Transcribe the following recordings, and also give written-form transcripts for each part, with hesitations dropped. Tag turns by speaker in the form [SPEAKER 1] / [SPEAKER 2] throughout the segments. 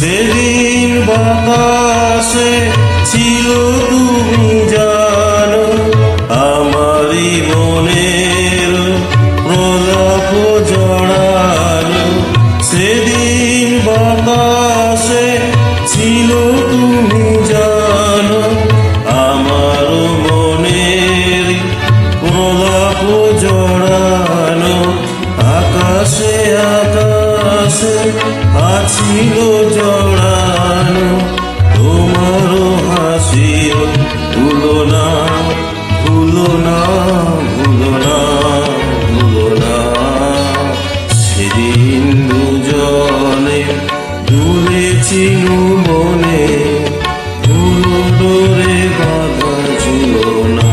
[SPEAKER 1] সেদিন বাতাসে ছিল তুমি জানো আমারই মনের প্রলাপ জড়ানো। সেদিন বাতাসে ছিল তুমি জানো আমার মনের প্রলাপ জড়ানো। আকাশে আকাশে আছিল জড়ানো তোমার হাসির তুলনা। ভুলো না ভুলো না ভুলো না সেদিন দুজনে দুলেছিল মনে ভুলো ডোরে বাঁধা ছিল না।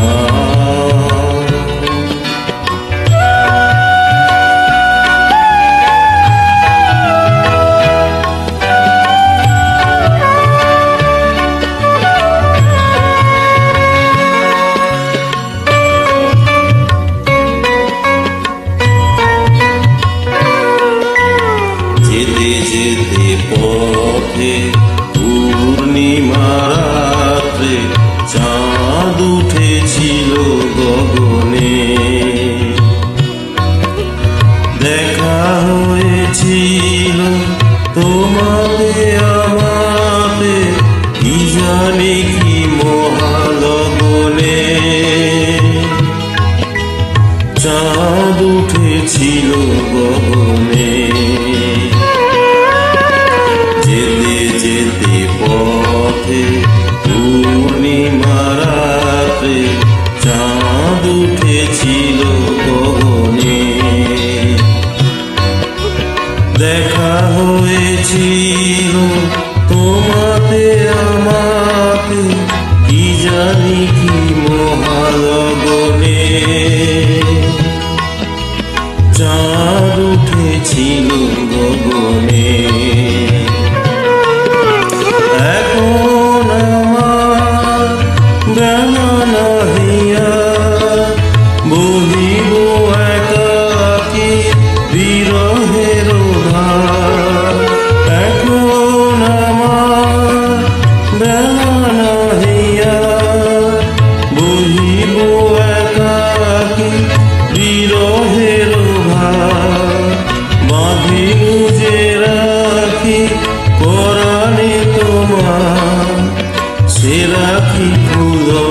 [SPEAKER 1] যেতে যেতে পথে পূর্ণিমা রাত্রে চাঁদ উঠেছিল গগনে। দেখা হয়েছিল তোমাকে আমাতে কি জানি কি মহালগনে। চাঁদ উঠেছিল গগনে। যেতে যেতে পথে পূর্ণিমা রাত্রে চাঁদ উঠেছিল গগনে। দেখা হয়েছিল তোমাতে আমাতে কি জানি কি মহালগনে। চাঁদ উঠেছিল গগনে। এখন আমার বেলা নাহিয়া বহিব একাকী বিরহের ধার। এখন আমার বেলা নাহিয়া বহিব একাকী বিরহের ভার। বাঁধিনু যে রাখি পরাণে তোমার সে রাখি খুলো